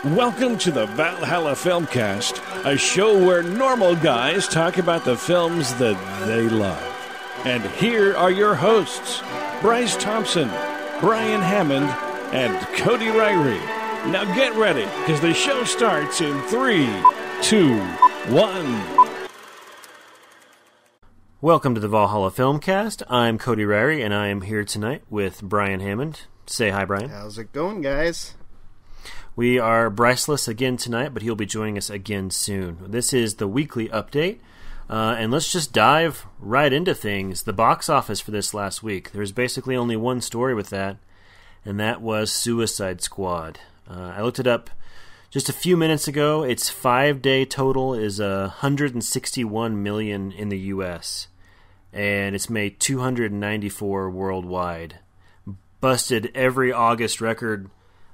Welcome to the Valhalla Filmcast, a show where normal guys talk about the films that they love. And here are your hosts, Bryce Thompson, Brian Hammond, and Cody Ryrie. Now get ready, because the show starts in 3, 2, 1. Welcome to the Valhalla Filmcast. I'm Cody Ryrie, and I am here tonight with Brian Hammond. Say hi, Brian. How's it going, guys? We are Bryceless again tonight, but he'll be joining us again soon. This is the weekly update, and let's just dive right into things. The box office for this last week. There's basically only one story with that, and that was Suicide Squad. I looked it up just a few minutes ago. Its 5-day total is $161 million in the U.S., and it's made $294 worldwide. Busted every August record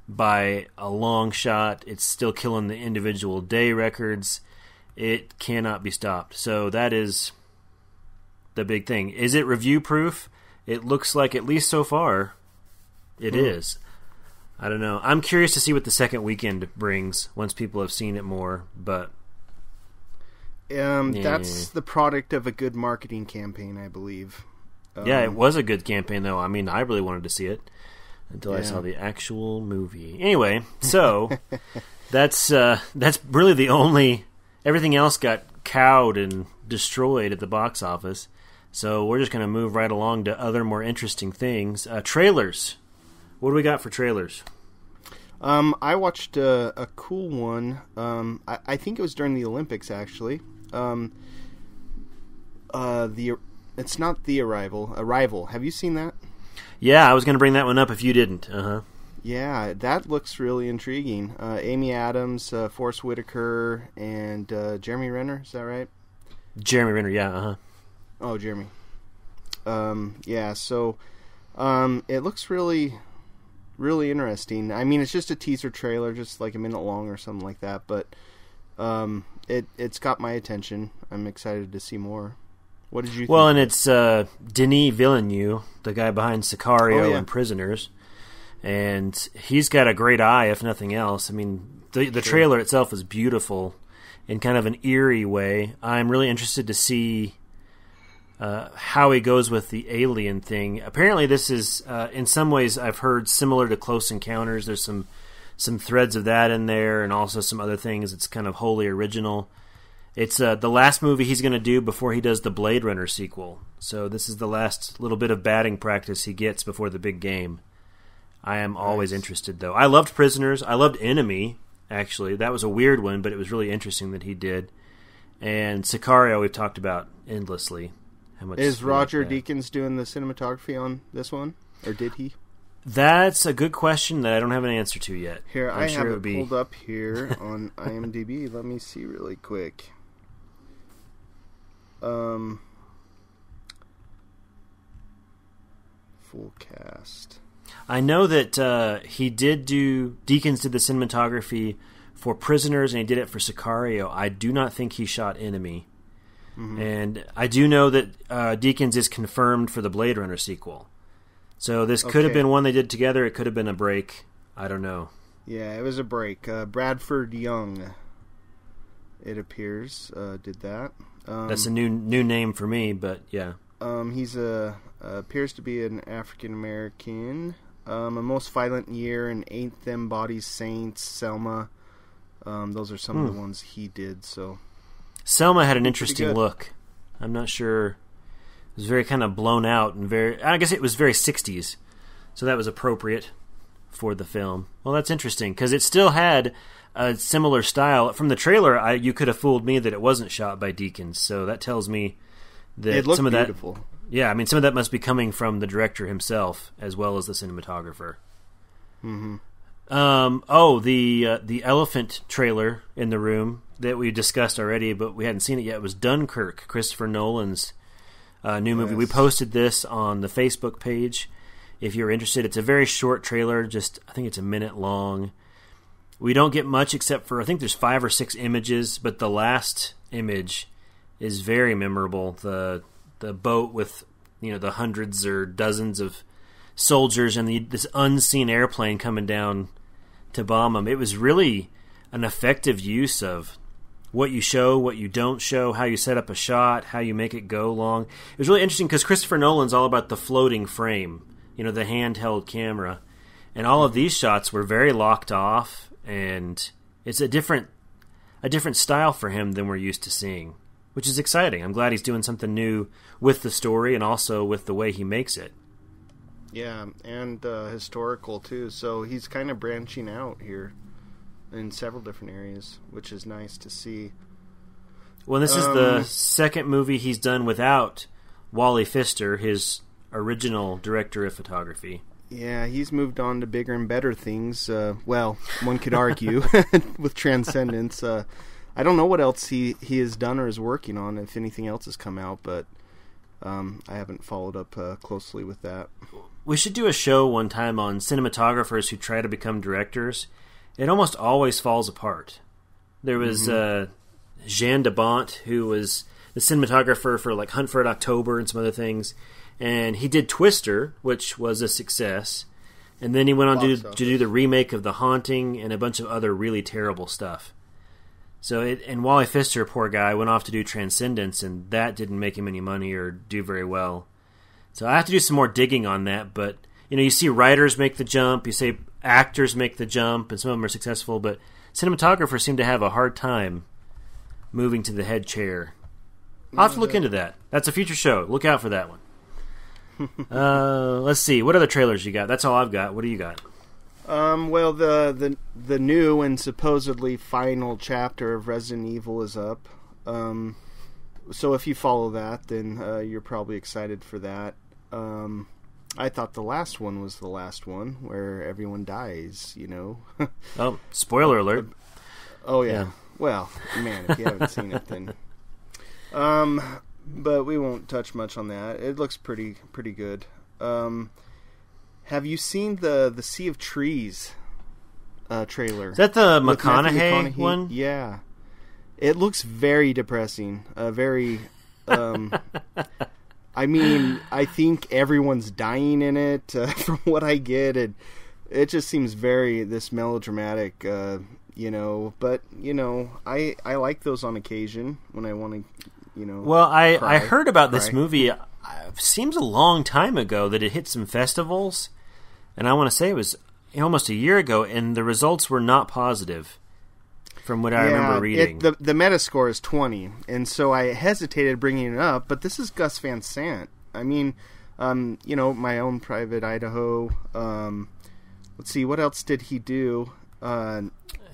by a long shot. It's still killing the individual day records. It cannot be stopped. So that is the big thing. Is it review proof? It looks like, at least so far, it is. I don't know. I'm curious to see what the second weekend brings once people have seen it more, but that's the product of a good marketing campaign, I believe. Yeah, it was a good campaign, though. I mean, I really wanted to see it until I saw the actual movie. Anyway, so that's really the only. Everything else got cowed and destroyed at the box office. So we're just going to move right along to other more interesting things. Trailers. What do we got for trailers? I watched a cool one. I think it was during the Olympics, actually. It's not The Arrival. Arrival. Have you seen that? Yeah, I was going to bring that one up if you didn't. Yeah, that looks really intriguing. Amy Adams, Forrest Whitaker, and Jeremy Renner. Is that right? Jeremy Renner, yeah. Oh, Jeremy. Yeah, so it looks really, really interesting. I mean, it's just a teaser trailer, just like a minute long or something like that, but it's got my attention. I'm excited to see more. What did you think? Well, and it's Denis Villeneuve, the guy behind Sicario and Prisoners, and he's got a great eye, if nothing else. I mean, the trailer itself is beautiful in kind of an eerie way. I'm really interested to see how he goes with the alien thing. Apparently, this is, in some ways, I've heard similar to Close Encounters. There's some threads of that in there, and also some other things. It's kind of wholly original. It's the last movie he's going to do before he does the Blade Runner sequel. So this is the last little bit of batting practice he gets before the big game. I am always interested, though. I loved Prisoners. I loved Enemy, actually. That was a weird one, but it was really interesting that he did. And Sicario we've talked about endlessly. How much is Roger Deakins doing the cinematography on this one? Or did he? That's a good question that I don't have an answer to yet. Here, I have it pulled up here on IMDb. Let me see really quick. Full cast. I know that Deakins did the cinematography for Prisoners, and he did it for Sicario. I do not think he shot Enemy. Mm-hmm. And I do know that Deakins is confirmed for the Blade Runner sequel. So this could have been one they did together. It could have been a break. I don't know. Yeah, it was a break. Bradford Young, it appears, did that. That's a new name for me, but yeah. He's appears to be an African American. A Most Violent Year, and Ain't Them Bodies Saints, Selma. Those are some of the ones he did. So Selma had an interesting look. I'm not sure. It was very kind of blown out and I guess it was very 60s, so that was appropriate for the film. Well, that's interesting because it still had a similar style. From the trailer, you could have fooled me that it wasn't shot by Deakins, so that tells me that it looked some of beautiful. That. Yeah, I mean, some of that must be coming from the director himself as well as the cinematographer. Mm-hmm. The elephant trailer in the room that we discussed already, but we hadn't seen it yet, was Dunkirk, Christopher Nolan's new movie. We posted this on the Facebook page. If you're interested, it's a very short trailer. I think it's a minute long. We don't get much except for, I think there's 5 or 6 images, but the last image is very memorable. The boat with the hundreds or dozens of soldiers and this unseen airplane coming down to bomb him. It was really an effective use of what you show, what you don't show, how you set up a shot, how you make it go long. It was really interesting because Christopher Nolan's all about the floating frame, the handheld camera. And all of these shots were very locked off, and it's a different style for him than we're used to seeing, which is exciting. I'm glad he's doing something new with the story and also with the way he makes it. Yeah, and historical too. So he's kind of branching out here in several different areas, which is nice to see. Well, this is the second movie he's done without Wally Pfister, his original director of photography. Yeah, he's moved on to bigger and better things. Well, one could argue with Transcendence. I don't know what else he has done or is working on, if anything else has come out, but I haven't followed up closely with that. We should do a show one time on cinematographers who try to become directors. It almost always falls apart. There was Jean de Bont, who was the cinematographer for like Hunt for Red October and some other things. And he did Twister, which was a success. And then he went on to do the remake of The Haunting and a bunch of other really terrible stuff. And Wally Pfister, poor guy, went off to do Transcendence, and that didn't make him any money or do very well. So I have to do some more digging on that. But, you see writers make the jump, you say actors make the jump, and some of them are successful, but cinematographers seem to have a hard time moving to the head chair. I'll have to look into that. That's a future show. Look out for that one. Let's see. What other trailers you got? That's all I've got. What do you got? Well, the new and supposedly final chapter of Resident Evil is up. So if you follow that, then you're probably excited for that. I thought the last one was the last one, where everyone dies, Oh, spoiler alert. Oh, yeah. Well, man, if you haven't seen it, then... But we won't touch much on that. It looks pretty good. Have you seen the Sea of Trees trailer? Is that the McConaughey one? Yeah. It looks very depressing. Very... I mean, I think everyone's dying in it, from what I get. It just seems very this melodramatic, But, I like those on occasion when I want to... Well, I heard about this movie. It seems a long time ago that it hit some festivals, and I want to say it was almost a year ago, and the results were not positive, from what I remember reading. The Metascore is 20, and so I hesitated bringing it up, but this is Gus Van Sant. I mean, My Own Private Idaho. Let's see, what else did he do? He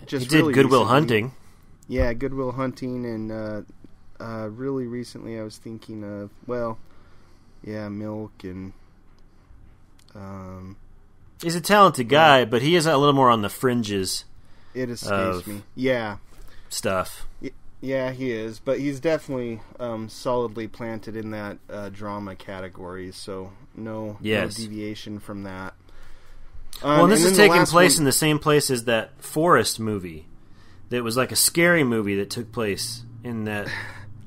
did Good Will Hunting. Yeah, Good Will Hunting, and... really recently I was thinking of, Milk and... He's a talented guy, but he is a little more on the fringes. It escapes me. Yeah. Stuff. Yeah, he is, but he's definitely solidly planted in that drama category, so no deviation from that. Well, this is taking place in the same place as that Forest movie. That was like a scary movie that took place in that...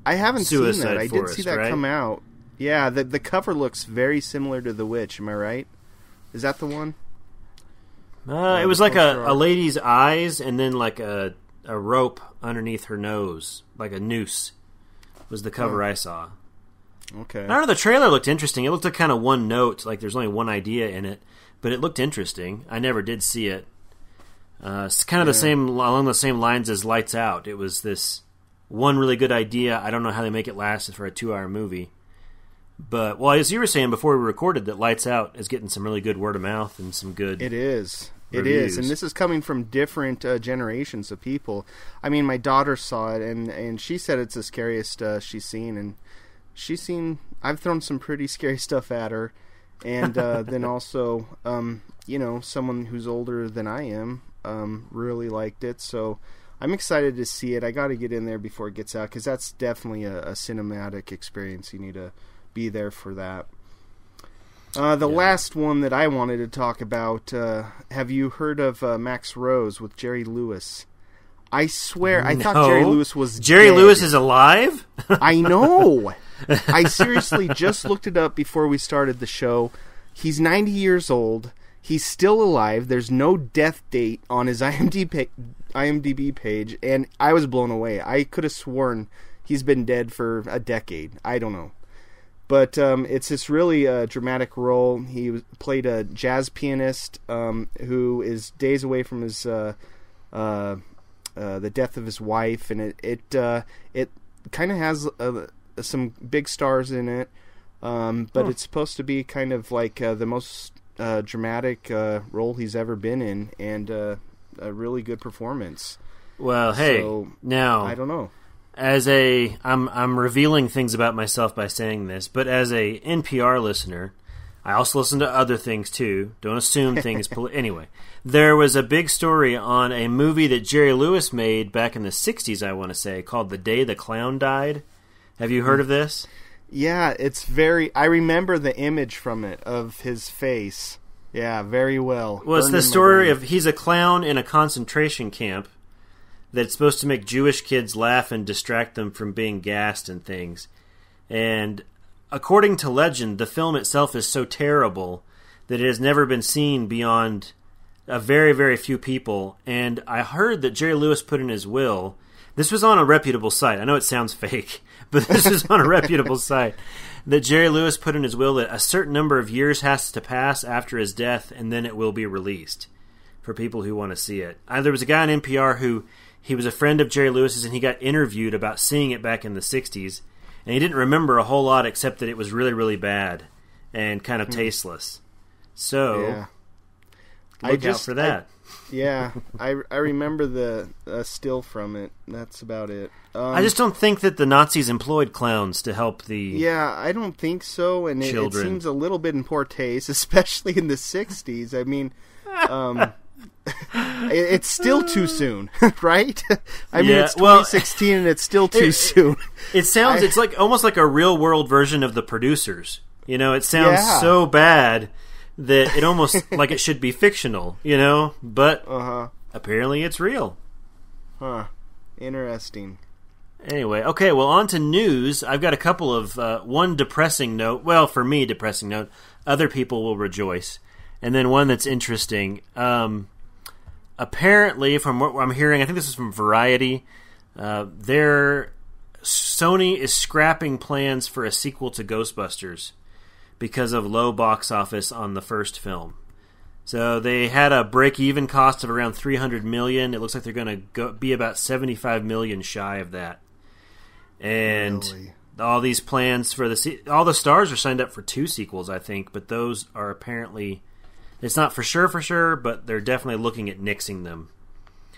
I haven't seen that. I Forest, did see that come out. Yeah, the cover looks very similar to The Witch. Am I right? Is that the one? It was like a lady's eyes and then like a rope underneath her nose, like a noose, was the cover I saw. Okay. I don't know, the trailer looked interesting. It looked like kind of one note, like there's only one idea in it, but it looked interesting. I never did see it. It's kind of along the same lines as Lights Out. It was this one really good idea. I don't know how they make it last for a 2-hour movie. But, well, as you were saying before we recorded, that Lights Out is getting some really good word of mouth and some good It is. reviews. And this is coming from different generations of people. I mean, my daughter saw it, and she said it's the scariest she's seen. And she's seen... I've thrown some pretty scary stuff at her. And then also, someone who's older than I am really liked it. So... I'm excited to see it. I got to get in there before it gets out, because that's definitely a cinematic experience. You need to be there for that. Last one that I wanted to talk about, have you heard of Max Rose with Jerry Lewis? I swear, I thought Jerry Lewis was Jerry dead. Lewis is alive? I know! I seriously just looked it up before we started the show. He's 90 years old. He's still alive. There's no death date on his IMDb page, and I was blown away. I could have sworn he's been dead for a decade. I don't know. But it's this really dramatic role. He played a jazz pianist who is days away from his the death of his wife, and it kind of has some big stars in it. But it's supposed to be kind of like the most dramatic role he's ever been in, and a really good performance. Well, hey, so, now I don't know. I'm revealing things about myself by saying this, but as a NPR listener, I also listen to other things too. Don't assume things. Anyway, there was a big story on a movie that Jerry Lewis made back in the '60s. I want to say called "The Day the Clown Died." Have you heard of this? Yeah, it's very... I remember the image from it, of his face. Yeah, very well. Well, it's the story of... He's a clown in a concentration camp that's supposed to make Jewish kids laugh and distract them from being gassed and things. And according to legend, the film itself is so terrible that it has never been seen beyond a very, very few people. And I heard that Jerry Lewis put in his will... This was on a reputable site. I know it sounds fake, but this is on a reputable site. That Jerry Lewis put in his will that a certain number of years has to pass after his death, and then it will be released for people who want to see it. There was a guy on NPR who, he was a friend of Jerry Lewis's, and he got interviewed about seeing it back in the 60s, and he didn't remember a whole lot except that it was really, really bad and kind of tasteless. So, look out for that. I remember the still from it. That's about it. I just don't think that the Nazis employed clowns to help the Yeah, I don't think so, and it seems a little bit in poor taste, especially in the 60s. I mean, it's still too soon, right? I mean, it's 2016 and it's still too soon. It sounds, it's like almost like a real-world version of The Producers. You know, it sounds so bad that it almost like it should be fictional, you know? But apparently it's real. Huh. Interesting. Anyway, okay, well, on to news. I've got a couple of, one depressing note. Well, for me, depressing note. Other people will rejoice. And then one that's interesting. Apparently, from what I'm hearing, I think this is from Variety, Sony is scrapping plans for a sequel to Ghostbusters because of low box office on the first film. So they had a break-even cost of around $300 million. It looks like they're going to be about $75 million shy of that. And all these plans for all the stars are signed up for 2 sequels, I think, but those are apparently... It's not for sure, but they're definitely looking at nixing them.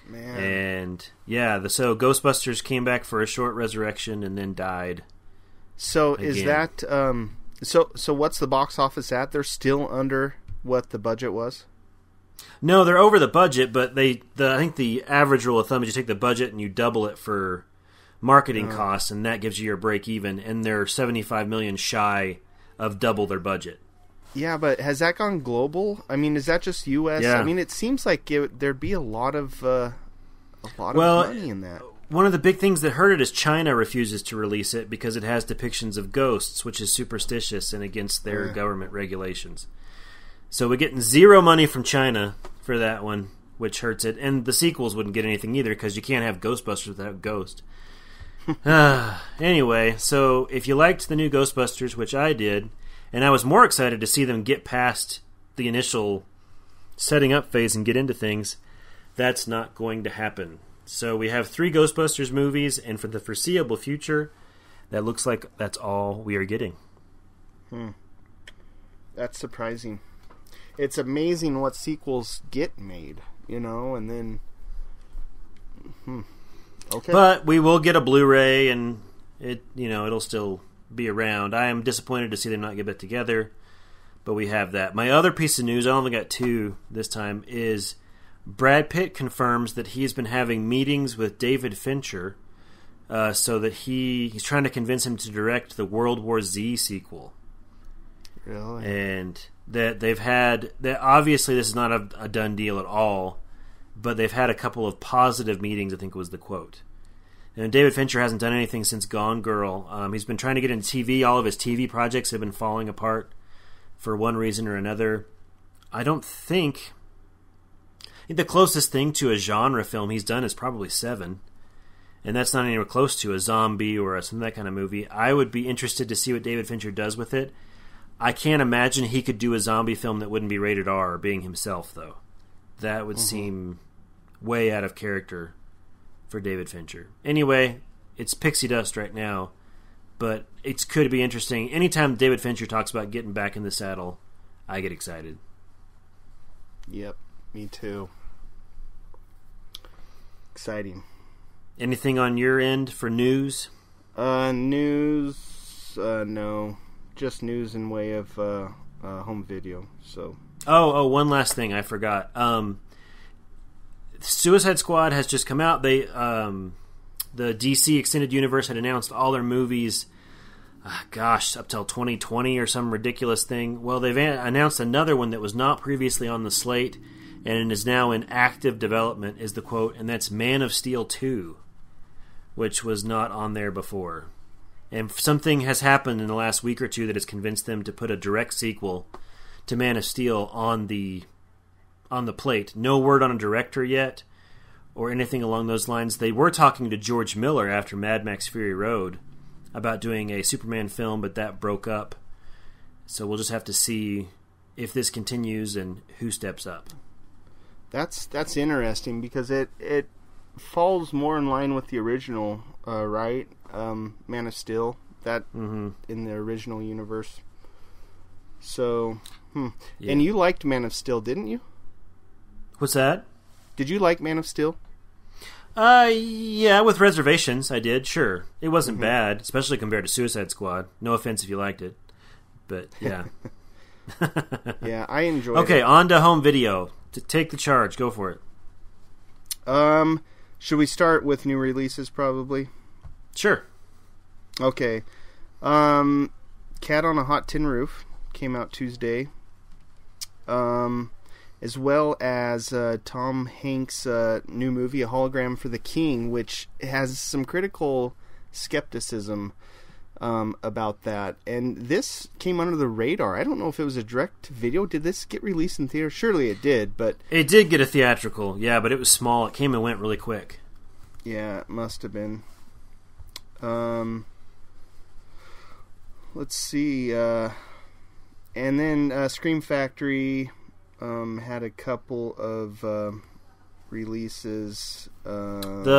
Man. And, yeah, so Ghostbusters came back for a short resurrection and then died. So again. Is that... So what's the box office at? They're still under what the budget was? No, they're over the budget, but I think the average rule of thumb is you take the budget and you double it for marketing costs, and that gives you your break even, and they're $75 million shy of double their budget. Yeah, but has that gone global? I mean, is that just U.S.? Yeah. I mean, it seems like there'd be a lot of money in that. One of the big things that hurt it is China refuses to release it because it has depictions of ghosts, which is superstitious and against their government regulations. So we're getting zero money from China for that one, which hurts it. And the sequels wouldn't get anything either because you can't have Ghostbusters without Ghost. Anyway, so if you liked the new Ghostbusters, which I did, and I was more excited to see them get past the initial setting up phase and get into things, that's not going to happen. So we have 3 Ghostbusters movies, and for the foreseeable future, that looks like that's all we are getting. That's surprising. It's amazing what sequels get made, you know, and then... Okay. But we will get a Blu-ray, and it'll still be around. I am disappointed to see them not get back together, but we have that. My other piece of news, I only got 2 this time, is... Brad Pitt confirms that he's been having meetings with David Fincher so that he's trying to convince him to direct the World War Z sequel. Really? And that they've had... obviously, this is not a done deal at all, but they've had a couple of positive meetings, I think was the quote. And David Fincher hasn't done anything since Gone Girl. He's been trying to get into TV. All of his TV projects have been falling apart for one reason or another. I don't think... The closest thing to a genre film he's done is probably Seven. And that's not anywhere close to a zombie or some that kind of movie. I would be interested to see what David Fincher does with it. I can't imagine he could do a zombie film that wouldn't be rated R, being himself, though. That would seem way out of character for David Fincher. Anyway, it's pixie dust right now, but it could be interesting. Anytime David Fincher talks about getting back in the saddle, I get excited. Yep, me too. Exciting. Anything on your end for news? News, no. Just news in way of home video. So. Oh, one last thing I forgot. Suicide Squad has just come out. The DC Extended Universe had announced all their movies, up till 2020 or some ridiculous thing. Well, they've announced another one that was not previously on the slate and is now in active development, is the quote, and that's Man of Steel 2, which was not on there before. And something has happened in the last week or two that has convinced them to put a direct sequel to Man of Steel on the plate. No word on a director yet or anything along those lines. They were talking to George Miller after Mad Max Fury Road about doing a Superman film, but that broke up. So we'll just have to see if this continues and who steps up. That's interesting because it falls more in line with the original, right? Man of Steel, that in the original universe. So, Yeah. And you liked Man of Steel, didn't you? What's that? Did you like Man of Steel? Yeah, with reservations, I did, sure. It wasn't bad, especially compared to Suicide Squad. No offense if you liked it, but yeah. Yeah, I enjoyed it. Okay, on to home video. To take the charge, go for it. Should we start with new releases, probably? Sure. Okay. Cat on a Hot Tin Roof came out Tuesday. As well as Tom Hanks' new movie, A Hologram for the King, which has some critical skepticism about that. And this came under the radar. I don't know if it was a direct video. Did this get released in theater? Surely it did, but... It did get a theatrical, yeah, but it was small. It came and went really quick. Yeah, it must have been. Let's see. And then Scream Factory had a couple of releases. Did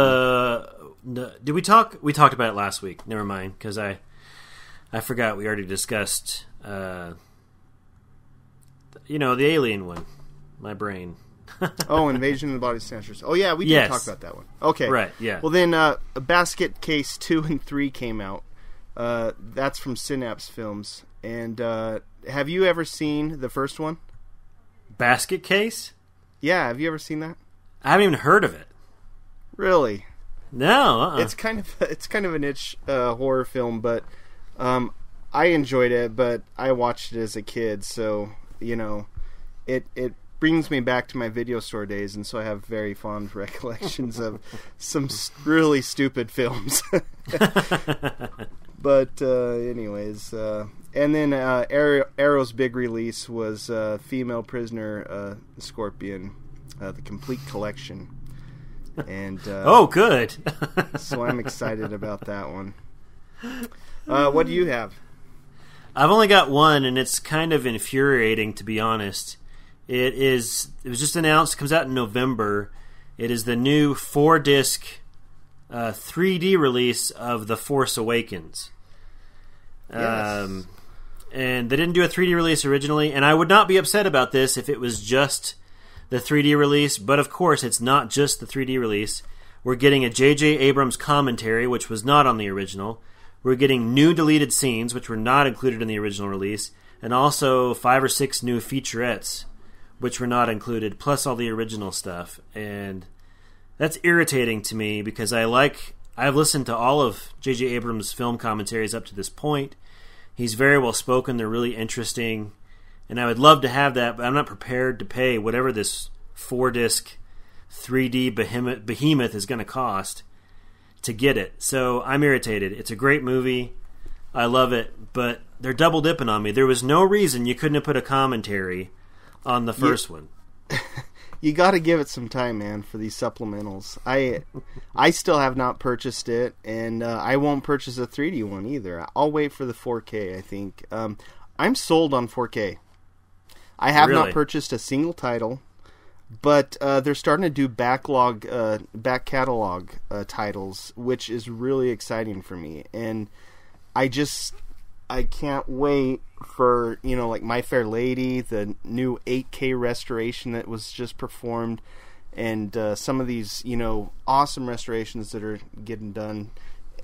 we talk? We talked about it last week. Never mind, because I forgot we already discussed. The alien one. My brain. Oh, Invasion of the Body Snatchers. Oh yeah, we did talk about that one. Okay, right. Yeah. Well then, Basket Case 2 and 3 came out. That's from Synapse Films. And have you ever seen the first one? Basket Case? Yeah, have you ever seen that? I haven't even heard of it. Really? No. It's kind of a niche horror film, but I enjoyed it. But I watched it as a kid, so it brings me back to my video store days, and so I have very fond recollections of some really stupid films. But anyways, and then Arrow's big release was Female Prisoner Scorpion, the complete collection. And oh, good. So I'm excited about that one. What do you have? I've only got one, and it's kind of infuriating, to be honest. It was just announced. It comes out in November. It is the new 4-disc 3D release of The Force Awakens. Yes. And they didn't do a 3D release originally, and I would not be upset about this if it was just the 3D release, but of course it's not just the 3D release. We're getting a J.J. Abrams commentary, which was not on the original. We're getting new deleted scenes, which were not included in the original release, and also 5 or 6 new featurettes, which were not included, plus all the original stuff. And that's irritating to me because I've listened to all of J.J. Abrams' film commentaries up to this point. He's very well spoken. They're really interesting. And I would love to have that, but I'm not prepared to pay whatever this 4-disc 3D behemoth is going to cost to get it. So I'm irritated. It's a great movie. I love it, but they're double dipping on me. There was no reason you couldn't have put a commentary on the first one. You got to give it some time, man, for these supplementals. I still have not purchased it, and I won't purchase a 3D one either. I'll wait for the 4K, I think. I'm sold on 4K. I have not purchased a single title, but they're starting to do back catalog titles, which is really exciting for me. And I can't wait for, like My Fair Lady, the new 8K restoration that was just performed, and some of these, awesome restorations that are getting done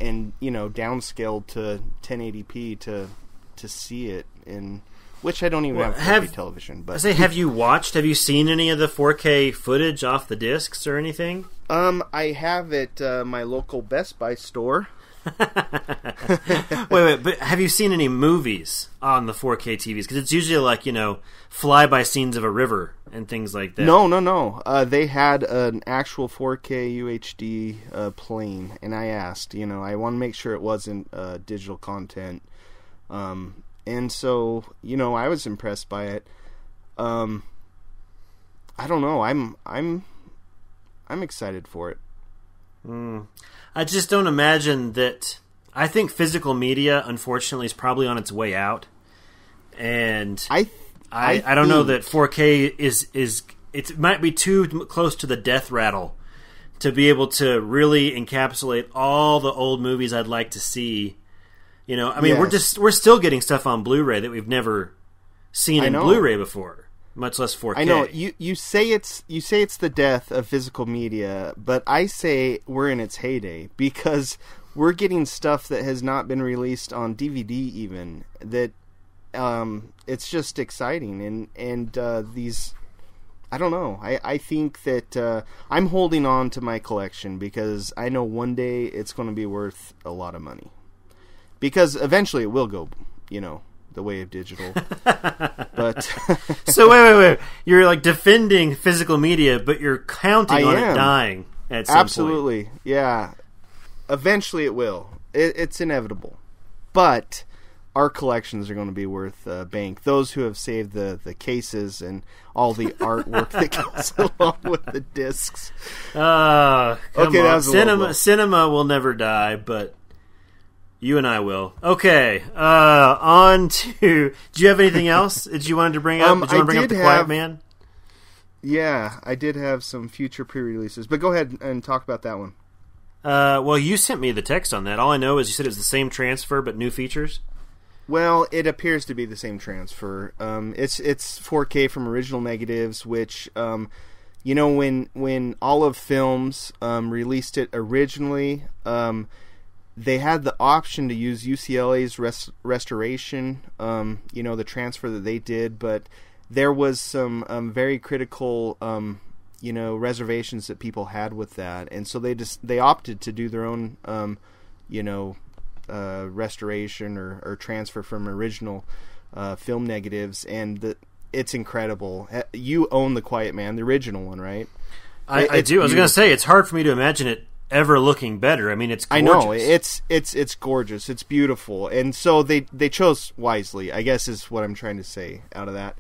and, downscaled to 1080p to see it, in which I don't even have 4K television. But have you seen any of the 4K footage off the discs or anything? I have at my local Best Buy store. wait, but have you seen any movies on the 4K TVs? Because it's usually like, fly-by scenes of a river and things like that. No. They had an actual 4K UHD playing, and I asked, I want to make sure it wasn't digital content. And so, I was impressed by it. I don't know. I'm excited for it. I just don't imagine that. I think physical media, unfortunately, is probably on its way out, and I don't know that 4K is it might be too close to the death rattle to be able to really encapsulate all the old movies I'd like to see. Yes. We're still getting stuff on Blu-ray that we've never seen in Blu-ray before, much less 4K. I know you say it's the death of physical media, but I say we're in its heyday because we're getting stuff that has not been released on DVD even. That it's just exciting, and these. I don't know. I think that I'm holding on to my collection because I know one day it's going to be worth a lot of money. Because eventually it will go, the way of digital. But so wait. You're like defending physical media, but you're counting on it dying at some Absolutely. point. Yeah. Eventually it will. It's inevitable. But our collections are going to be worth bank. Those who have saved the cases and all the artwork that goes along with the discs. That was cinema will never die, but you and I will. Okay, on to... Do you have anything else that you wanted to bring up? Did you want to bring up The Quiet Man? Yeah, I did have some future pre-releases, but go ahead and talk about that one. Well, you sent me the text on that. All I know is you said it was the same transfer, but new features? Well, it appears to be the same transfer. It's 4K from original negatives, which... when Olive Films released it originally... they had the option to use UCLA's restoration, the transfer that they did, but there was some very critical, reservations that people had with that, and so they opted to do their own, restoration or transfer from original film negatives, and it's incredible. You own The Quiet Man, the original one, right? I do. I was going to say, it's hard for me to imagine it ever looking better. I mean, it's gorgeous. I know it's gorgeous. It's beautiful, and so they chose wisely, I guess, is what I'm trying to say out of that.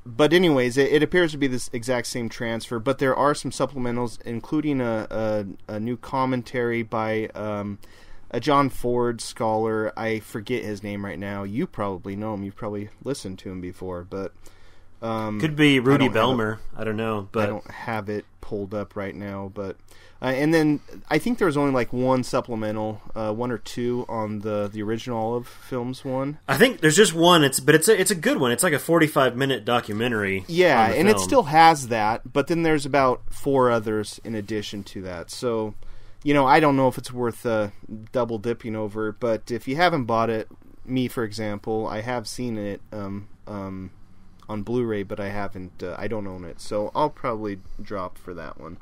But anyways, it appears to be this exact same transfer, but there are some supplementals, including a new commentary by a John Ford scholar. I forget his name right now. You probably know him. You've probably listened to him before, but could be Rudy Belmer. I don't know, but I don't have it pulled up right now. But and then I think there was only like one supplemental, one or two on the original Olive Films one. I think there's just one. It's a good one. It's like a 45-minute documentary. Yeah, and it still has that. But then there's about 4 others in addition to that. So, I don't know if it's worth double dipping over. But if you haven't bought it, me for example, I have seen it on Blu-ray, but I haven't. I don't own it, so I'll probably drop for that one.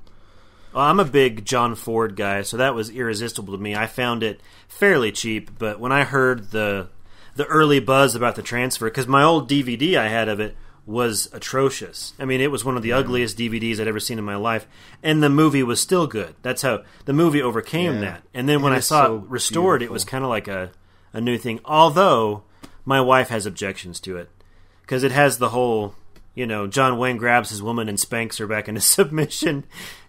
Well, I'm a big John Ford guy, so that was irresistible to me. I found it fairly cheap, but when I heard the early buzz about the transfer, because my old DVD I had of it was atrocious. I mean, it was one of the ugliest DVDs I'd ever seen in my life, and the movie was still good. That's how the movie overcame that. And then when I saw it restored, it was kind of like a new thing. Although my wife has objections to it because it has the whole John Wayne grabs his woman and spanks her back into submission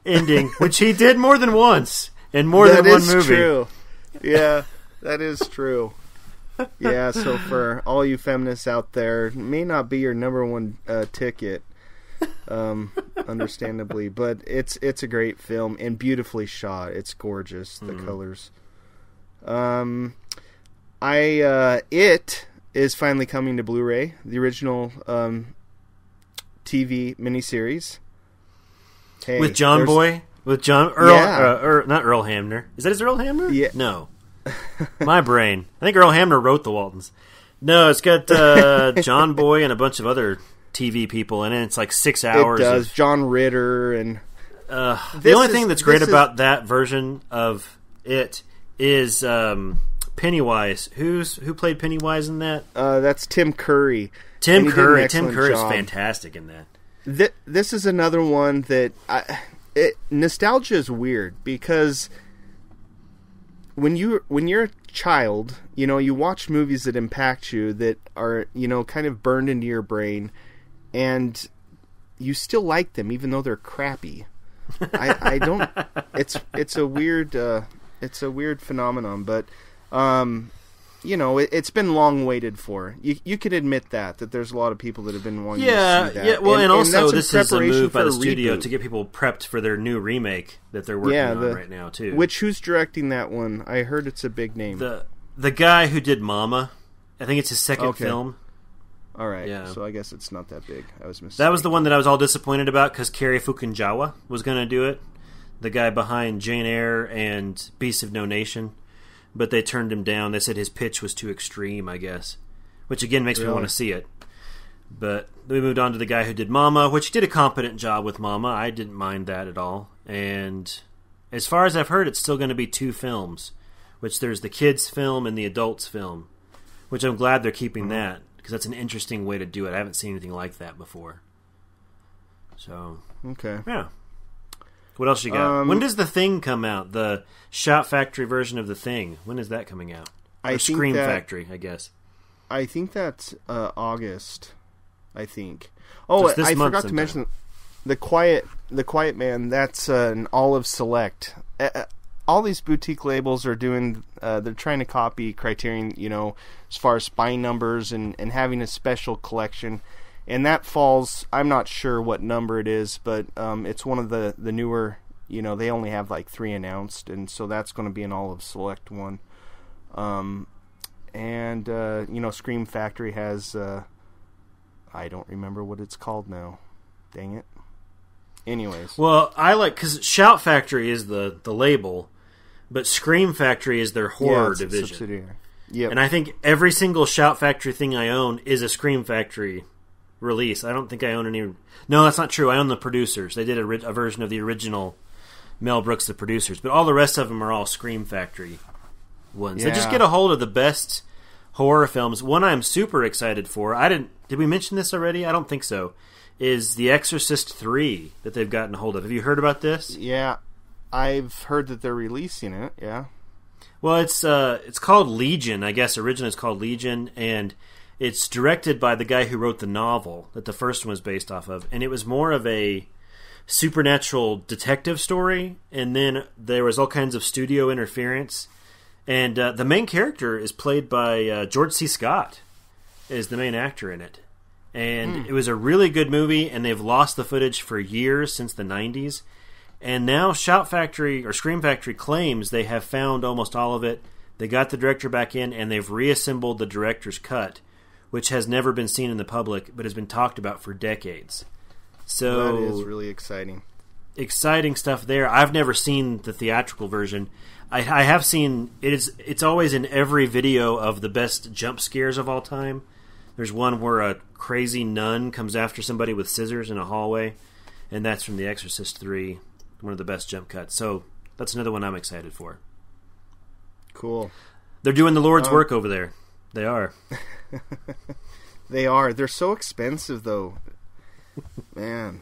ending, which he did more than once in more than one movie. That is true. Yeah, that is true. Yeah, so for all you feminists out there, it may not be your number one ticket, understandably, but it's a great film and beautifully shot. It's gorgeous, the colors. It is finally coming to Blu-ray, the original TV miniseries. Hey, with John Boy? With John Earl, not Earl Hamner. Is that his Earl Hamner? Yeah. No. My brain. I think Earl Hamner wrote the Waltons. No, it's got John Boy and a bunch of other TV people in it. It's like 6 hours. It does. John Ritter and the only thing that's great about that version of it is Pennywise. Who played Pennywise in that? That's Tim Curry. Tim Curry is fantastic in that. This is another one that nostalgia is weird because when you're a child, you watch movies that impact you that are kind of burned into your brain, and you still like them even though they're crappy. I don't. It's a weird phenomenon, but it's been long waited for. You could admit that there's a lot of people that have been wanting to see that. Yeah, well, and also this is a move by the studio to get people prepped for their new remake that they're working on right now too. Who's directing that one? I heard it's a big name. The guy who did Mama. I think it's his second film. All right, so I guess it's not that big. I was mistaken. That was the one that I was all disappointed about because Cary Fukunaga was going to do it. The guy behind Jane Eyre and Beasts of No Nation. But they turned him down. They said his pitch was too extreme, I guess. Which, again, makes me want to see it. But we moved on to the guy who did Mama, which did a competent job with Mama. I didn't mind that at all. And as far as I've heard, it's still going to be 2 films. Which there's the kids' film and the adults' film. Which I'm glad they're keeping that. Because that's an interesting way to do it. I haven't seen anything like that before. So, okay. Yeah. What else you got? When does The Thing come out? The Shout Factory version of The Thing. When is that coming out? Or Scream Factory, I guess. I think that's August. I think. Oh, I forgot to mention the Quiet Man. That's an Olive Select. All these boutique labels are doing. They're trying to copy Criterion. As far as spine numbers and having a special collection. And that falls, I'm not sure what number it is, but it's one of the newer, they only have like 3 announced, and so that's going to be an Olive Select one. Scream Factory has, I don't remember what it's called now. Dang it. Anyways. Well, because Shout Factory is the label, but Scream Factory is their horror division. Subsidiary. Yep. And I think every single Shout Factory thing I own is a Scream Factory release. I don't think I own any. No, that's not true. I own the producers. They did a version of the original Mel Brooks, The Producers, but all the rest of them are all Scream Factory ones. Yeah. So just get a hold of the best horror films. One I'm super excited for. Did we mention this already? I don't think so. Is The Exorcist 3 that they've gotten a hold of. Have you heard about this? Yeah, I've heard that they're releasing it. Yeah. Well, it's called Legion. I guess originally it's called Legion, and it's directed by the guy who wrote the novel that the first one was based off of. And it was more of a supernatural detective story. And then there was all kinds of studio interference. And the main character is played by George C. Scott, is the main actor in it. And it was a really good movie, and they've lost the footage for years, since the 90s. And now Shout Factory, or Scream Factory, claims they have found almost all of it. They got the director back in, and they've reassembled the director's cut, which has never been seen in the public, but has been talked about for decades. So that is really exciting. Exciting stuff there. I've never seen the theatrical version. I have seen it's always in every video of the best jump scares of all time. There's one where a crazy nun comes after somebody with scissors in a hallway, and that's from The Exorcist 3, one of the best jump cuts. So that's another one I'm excited for. Cool. They're doing the Lord's work over there. They are. They are. They're so expensive, though. Man,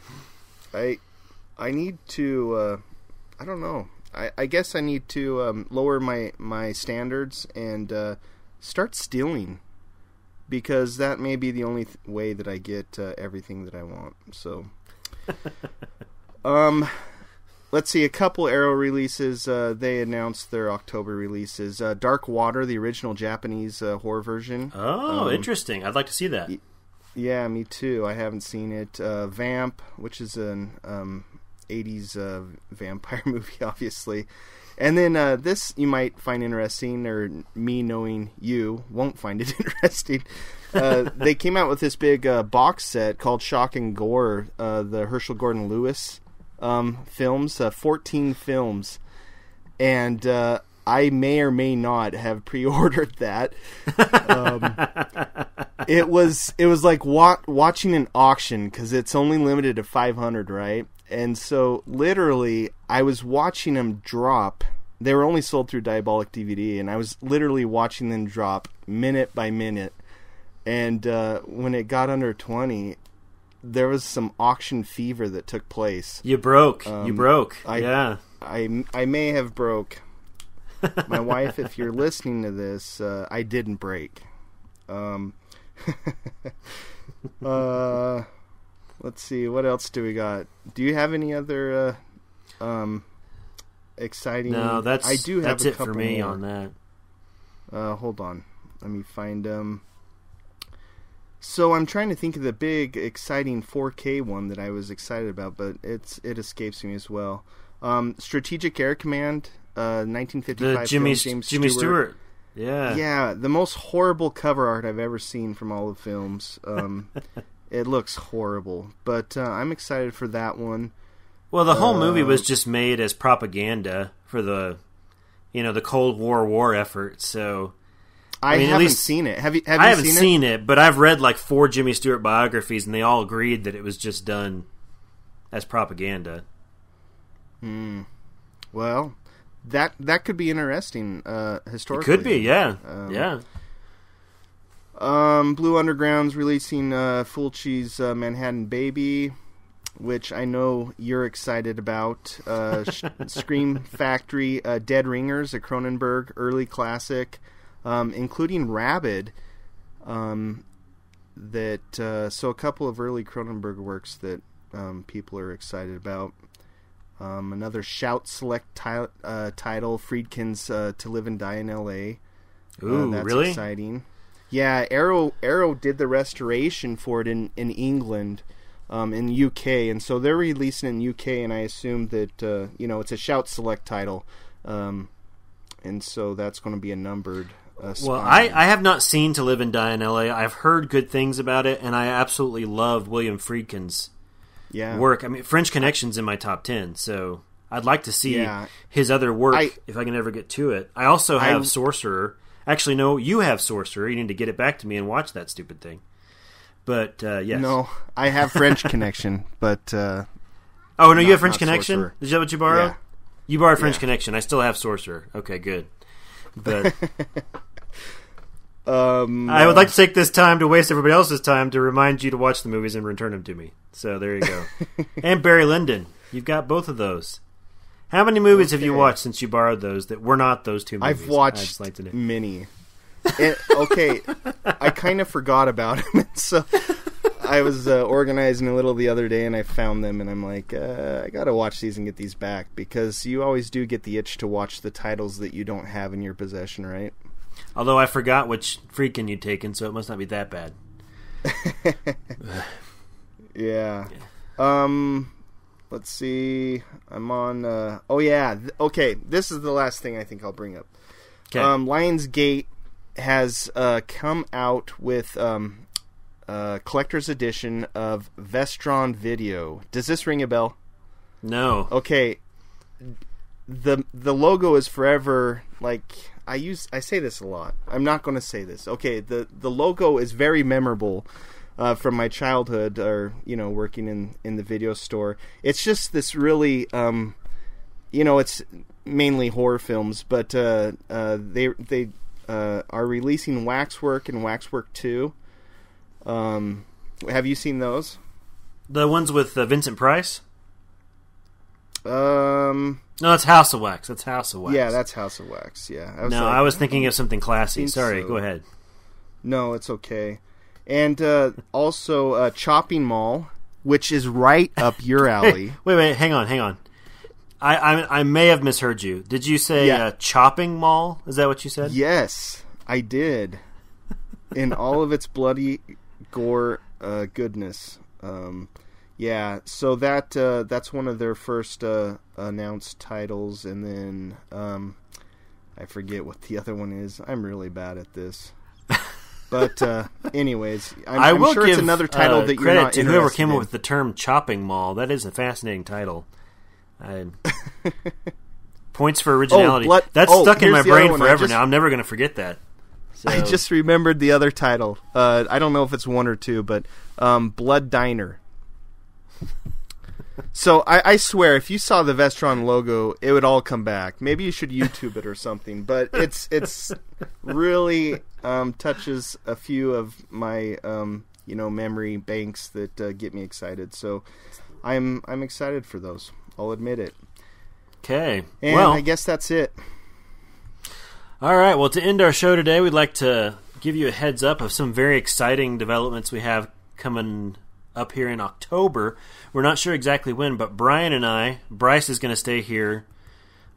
I need to. I don't know. I guess I need to lower my standards and start stealing because that may be the only way that I get everything that I want. So, let's see, a couple Arrow releases. They announced their October releases. Dark Water, the original Japanese horror version. Oh, interesting. I'd like to see that. Yeah, me too. I haven't seen it. Vamp, which is an 80s vampire movie, obviously. And then this you might find interesting, or me knowing you won't find it interesting. They came out with this big box set called Shock and Gore, the Herschel Gordon Lewis films, 14 films. And I may or may not have pre-ordered that. It was like watching an auction, because it's only limited to 500, right? And so, literally, I was watching them drop. They were only sold through Diabolic DVD, and I was literally watching them drop minute by minute. And when it got under 20, there was some auction fever that took place. You broke. Yeah. I may have broke. My wife, if you're listening to this, I didn't break. Let's see, what else do we got? Do you have any other exciting? No, I do have that's a it for me more. on that. Hold on, let me find them. So I'm trying to think of the big, exciting 4K one that I was excited about, but it escapes me as well. Strategic Air Command, 1955 The Jimmy film, Jimmy Stewart. Yeah. Yeah, the most horrible cover art I've ever seen from all the films. It looks horrible, but I'm excited for that one. Well, the whole movie was just made as propaganda for the Cold War effort. So I mean, haven't at least, seen it. Have you? I haven't seen it, but I've read like 4 Jimmy Stewart biographies, and they all agreed that it was just done as propaganda. Well, that could be interesting historically. It could be, yeah, yeah. Blue Underground's releasing Fulci's Manhattan Baby, which I know you're excited about. Scream Factory, Dead Ringers, a Cronenberg early classic, including Rabid. So a couple of early Cronenberg works that people are excited about. Another Shout Select title, Friedkin's To Live and Die in L.A. Ooh, that's really? exciting. Yeah, Arrow did the restoration for it in England, in UK, and so they're releasing it in UK, and I assume that it's a Shout Select title, and so that's going to be a numbered. Well, I have not seen To Live and Die in L.A. I've heard good things about it, and I absolutely love William Friedkin's work. I mean, French Connection's in my top 10, so I'd like to see his other work if I can ever get to it. I also have Sorcerer. Actually, no, you have Sorcerer. You need to get it back to me and watch that stupid thing. But, yes. No, I have French Connection, but... oh, no, you have French Connection? Sorcerer. Is that what you borrowed? Yeah. You borrowed French Connection. I still have Sorcerer. Okay, good. But... I would like to take this time to waste everybody else's time to remind you to watch the movies and return them to me. So there you go. And Barry Lyndon. You've got both of those. How many movies have you watched since you borrowed those that were not those 2 movies? I've watched many. I kind of forgot about them. So I was organizing a little the other day, and I found them, and I'm like, I got to watch these and get these back, because you always do get the itch to watch the titles that you don't have in your possession, right? Although I forgot which Friedkin you'd taken, so it must not be that bad. Yeah. Let's see. I'm on... okay, this is the last thing I think I'll bring up. Okay. Lionsgate has come out with collector's edition of Vestron Video. Does this ring a bell? No. Okay. The logo is forever, like... I say this a lot. I'm not going to say this. Okay, the logo is very memorable from my childhood, or working in the video store. It's just this really, it's mainly horror films, but they are releasing Waxwork and Waxwork 2. Have you seen those? The ones with Vincent Price? No, that's House of Wax. That's House of Wax. Yeah, that's House of Wax. Yeah. I was thinking of something classy. Sorry, go ahead. No, it's okay. And also Chopping Mall, which is right up your alley. Wait, hang on. I may have misheard you. Did you say Chopping Mall? Is that what you said? Yes, I did. In all of its bloody gore goodness. So that's one of their first announced titles, and then I forget what the other one is. I'm really bad at this. But anyways, I'm sure it's another title that you're not to whoever came up with the term Chopping Mall. That is a fascinating title. Points for originality. That's stuck in my brain forever now. I'm never going to forget that. So. I just remembered the other title. I don't know if it's 1 or 2, but Blood Diner. So I swear, if you saw the Vestron logo, it would all come back. Maybe you should YouTube it or something. But it's really touches a few of my memory banks that get me excited. So I'm excited for those. I'll admit it. Okay. And I guess that's it. All right. Well, to end our show today, we'd like to give you a heads up of some very exciting developments we have coming up here in October. We're not sure exactly when, but Bryce is going to stay here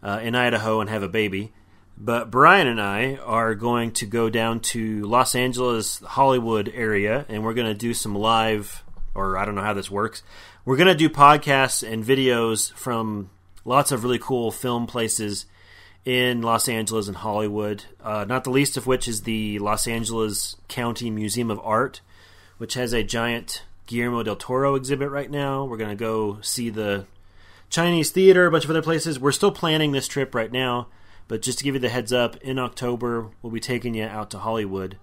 in Idaho and have a baby. But Brian and I are going to go down to Los Angeles, Hollywood area, and we're going to do some live, or I don't know how this works. We're going to do podcasts and videos from lots of really cool film places in Los Angeles and Hollywood, not the least of which is the Los Angeles County Museum of Art, which has a giant Guillermo del Toro exhibit right now. We're going to go see the Chinese Theater, a bunch of other places. We're still planning this trip right now, but just to give you the heads up, in October, we'll be taking you out to Hollywood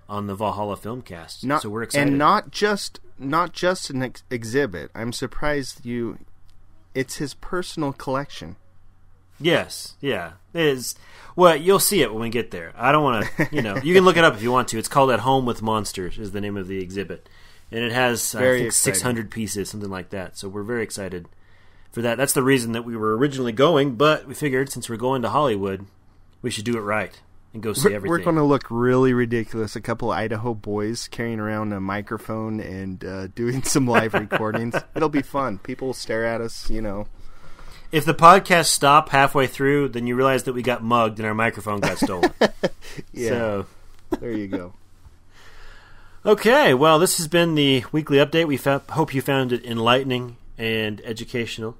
on the Valhalla Filmcast. So we're excited. And not just an exhibit. I'm surprised it's his personal collection. Yes, yeah. It is. Well, you'll see it when we get there. I don't want to, you can look it up if you want to. It's called At Home with Monsters is the name of the exhibit. And it has, I think, 600 pieces, something like that. So we're very excited for that. That's the reason that we were originally going, but we figured since we're going to Hollywood, we should do it right and go see everything. We're going to look really ridiculous. A couple of Idaho boys carrying around a microphone and doing some live recordings. It'll be fun. People will stare at us, If the podcast stop halfway through, then you realize that we got mugged and our microphone got stolen. Yeah. So. There you go. Okay, well, this has been the weekly update. We hope you found it enlightening and educational.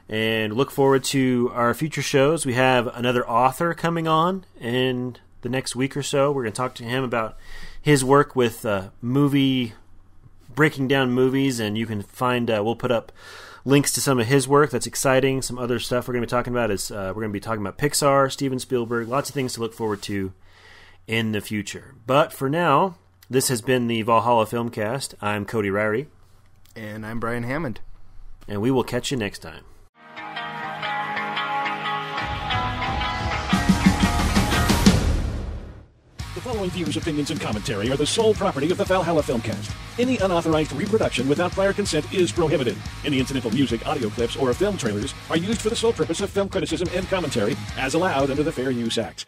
And look forward to our future shows. We have another author coming on in the next week or so. We're going to talk to him about his work with breaking down movies, and you can find, we'll put up links to some of his work. That's exciting. Some other stuff we're going to be talking about is we're going to be talking about Pixar, Steven Spielberg, lots of things to look forward to in the future. But for now, this has been the Valhalla Filmcast. I'm Cody Rowdy. And I'm Brian Hammond. And we will catch you next time. The following views, opinions, and commentary are the sole property of the Valhalla Filmcast. Any unauthorized reproduction without prior consent is prohibited. Any incidental music, audio clips, or film trailers are used for the sole purpose of film criticism and commentary as allowed under the Fair Use Act.